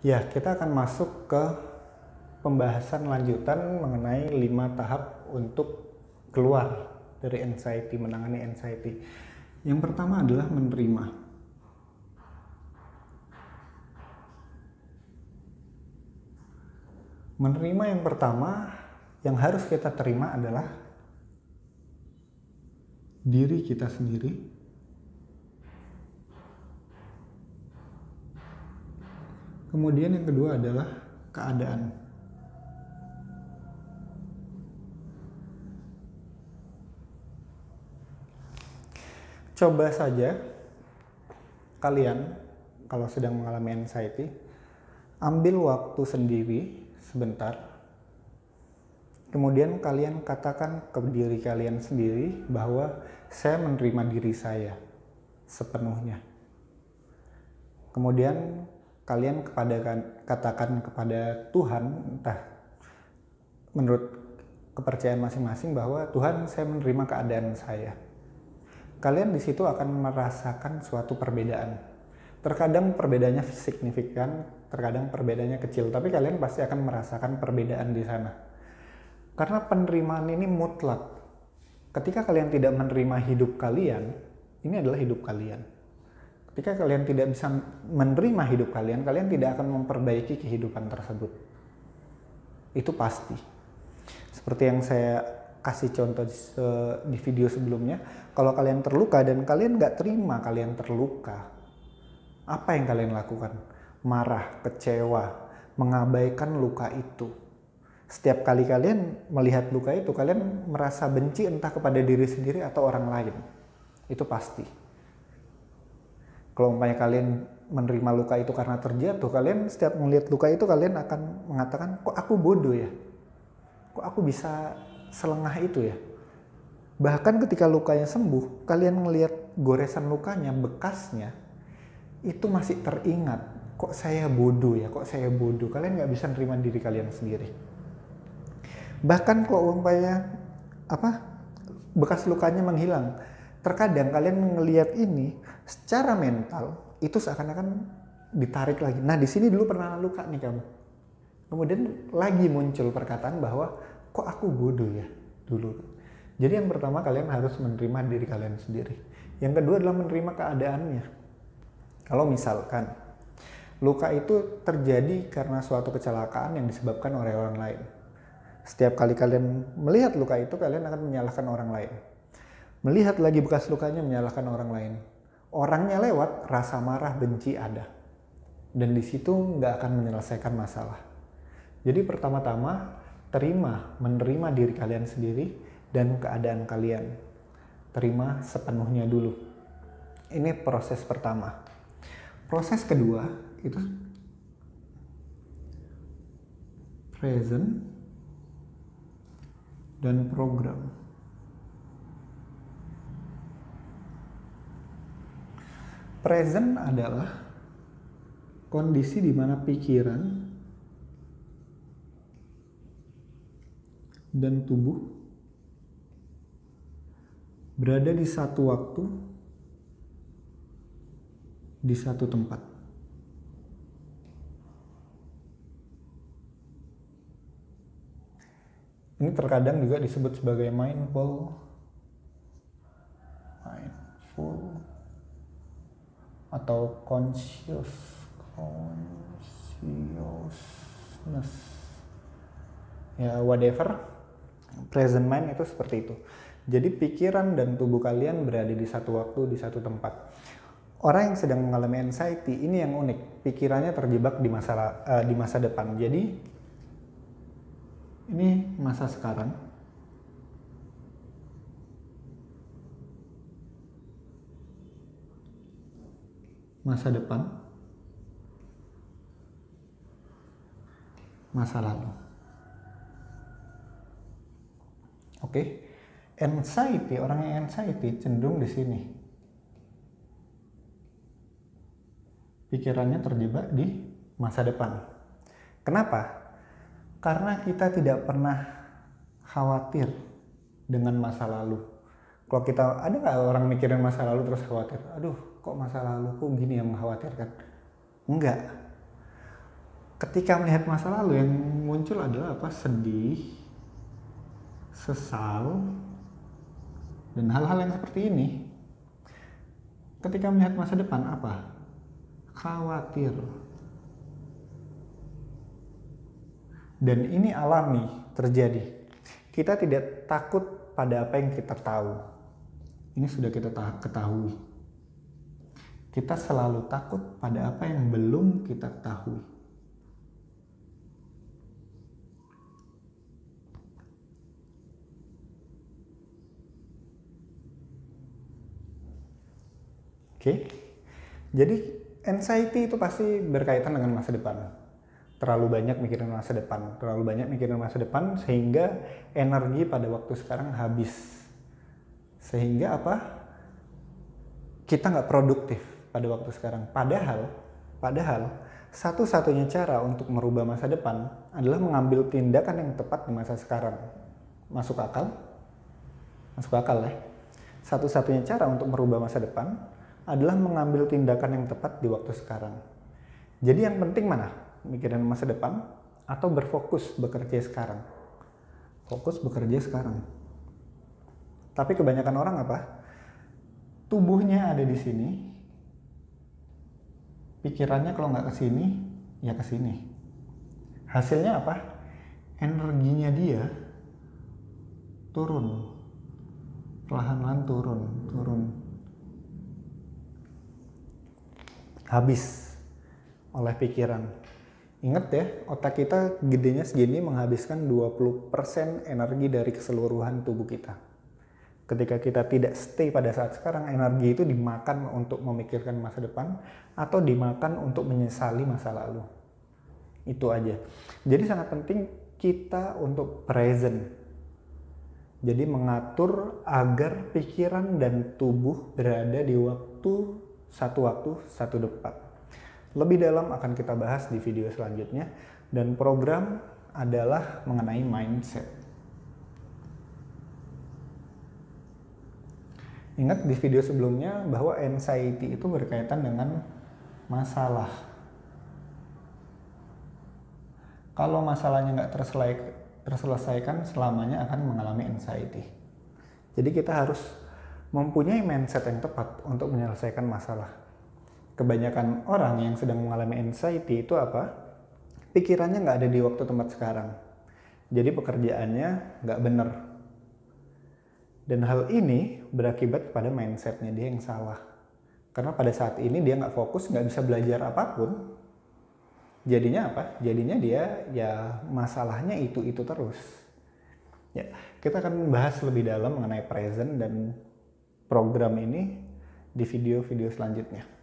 Ya, kita akan masuk ke pembahasan lanjutan mengenai 5 tahap untuk keluar dari anxiety, menangani anxiety. Yang pertama adalah menerima. Menerima yang pertama yang harus kita terima adalah diri kita sendiri, kemudian yang kedua adalah keadaan. Coba saja kalian kalau sedang mengalami anxiety, ambil waktu sendiri sebentar, kemudian kalian katakan ke diri kalian sendiri bahwa saya menerima diri saya sepenuhnya. Kemudian kalian katakan kepada Tuhan, entah menurut kepercayaan masing-masing, bahwa Tuhan, saya menerima keadaan saya. Kalian di situ akan merasakan suatu perbedaan. Terkadang perbedaannya signifikan, terkadang perbedaannya kecil, tapi kalian pasti akan merasakan perbedaan di sana. Karena penerimaan ini mutlak. Ketika kalian tidak menerima hidup kalian, ini adalah hidup kalian. Ketika kalian tidak bisa menerima hidup kalian, kalian tidak akan memperbaiki kehidupan tersebut. Itu pasti. Seperti yang saya kasih contoh di video sebelumnya, kalau kalian terluka dan kalian nggak terima kalian terluka, apa yang kalian lakukan? Marah, kecewa, mengabaikan luka itu. Setiap kali kalian melihat luka itu, kalian merasa benci entah kepada diri sendiri atau orang lain. Itu pasti. Kalau umpamanya kalian menerima luka itu karena terjatuh, kalian setiap melihat luka itu kalian akan mengatakan, kok aku bodoh ya? Kok aku bisa selengah itu ya? Bahkan ketika lukanya sembuh, kalian melihat goresan lukanya, bekasnya, itu masih teringat. Kok saya bodoh ya? Kok saya bodoh? Kalian nggak bisa nerima diri kalian sendiri. Bahkan kalau umpamanya bekas lukanya menghilang, terkadang kalian ngelihat ini secara mental itu seakan-akan ditarik lagi. Nah, di sini dulu pernah luka nih kamu. Kemudian lagi muncul perkataan bahwa kok aku bodoh ya dulu. Jadi yang pertama, kalian harus menerima diri kalian sendiri. Yang kedua adalah menerima keadaannya. Kalau misalkan luka itu terjadi karena suatu kecelakaan yang disebabkan oleh orang lain, setiap kali kalian melihat luka itu, kalian akan menyalahkan orang lain. Melihat lagi bekas lukanya, menyalahkan orang lain. Orangnya lewat, rasa marah, benci ada. Dan di situ nggak akan menyelesaikan masalah. Jadi pertama-tama, menerima diri kalian sendiri dan keadaan kalian. Terima sepenuhnya dulu. Ini proses pertama. Proses kedua itu present dan program. Present adalah kondisi di mana pikiran dan tubuh berada di satu waktu, di satu tempat. Ini terkadang juga disebut sebagai mindful atau consciousness. Ya, whatever. Present mind itu seperti itu. Jadi pikiran dan tubuh kalian berada di satu waktu, di satu tempat. Orang yang sedang mengalami anxiety, ini yang unik. Pikirannya terjebak di masa depan. Jadi ini masa sekarang. Masa depan. Masa lalu. Oke. Anxiety, orang yang anxiety cenderung di sini. Pikirannya terjebak di masa depan. Kenapa? Karena kita tidak pernah khawatir dengan masa lalu. Kalau kita, ada nggak orang mikirin masa lalu terus khawatir? Aduh, kok masa lalu kok gini yang mengkhawatirkan? Enggak. Ketika melihat masa lalu yang muncul adalah apa? Sedih, sesal, dan hal-hal yang seperti ini. Ketika melihat masa depan apa? Khawatir. Dan ini alami terjadi. Kita tidak takut pada apa yang kita tahu. Ini sudah kita ketahui. Kita selalu takut pada apa yang belum kita ketahui. Oke. Jadi anxiety itu pasti berkaitan dengan masa depan. Terlalu banyak mikirin masa depan sehingga energi pada waktu sekarang habis. Sehingga apa? Kita nggak produktif pada waktu sekarang. Padahal satu-satunya cara untuk merubah masa depan adalah mengambil tindakan yang tepat di masa sekarang. Masuk akal? Masuk akal ya? Satu-satunya cara untuk merubah masa depan adalah mengambil tindakan yang tepat di waktu sekarang. Jadi yang penting mana? Mikirin masa depan atau berfokus bekerja sekarang? Fokus bekerja sekarang. Tapi kebanyakan orang apa? Tubuhnya ada di sini, pikirannya kalau nggak ke sini, ya ke sini. Hasilnya apa? Energinya dia turun, perlahan-lahan turun. Habis oleh pikiran. Ingat ya, otak kita gedenya segini menghabiskan 20% energi dari keseluruhan tubuh kita. Ketika kita tidak stay pada saat sekarang, energi itu dimakan untuk memikirkan masa depan atau dimakan untuk menyesali masa lalu. Itu aja. Jadi sangat penting kita untuk present. Jadi mengatur agar pikiran dan tubuh berada di satu tempat. Lebih dalam akan kita bahas di video selanjutnya, dan program adalah mengenai mindset. Ingat di video sebelumnya bahwa anxiety itu berkaitan dengan masalah. Kalau masalahnya nggak terselesaikan, selamanya akan mengalami anxiety. Jadi kita harus mempunyai mindset yang tepat untuk menyelesaikan masalah. Kebanyakan orang yang sedang mengalami anxiety itu apa? Pikirannya nggak ada di waktu tempat sekarang. Jadi pekerjaannya nggak benar. Dan hal ini berakibat pada mindsetnya dia yang salah. Karena pada saat ini dia nggak fokus, nggak bisa belajar apapun. Jadinya apa? Jadinya dia ya masalahnya itu terus. Ya, kita akan bahas lebih dalam mengenai present dan program ini di video-video selanjutnya.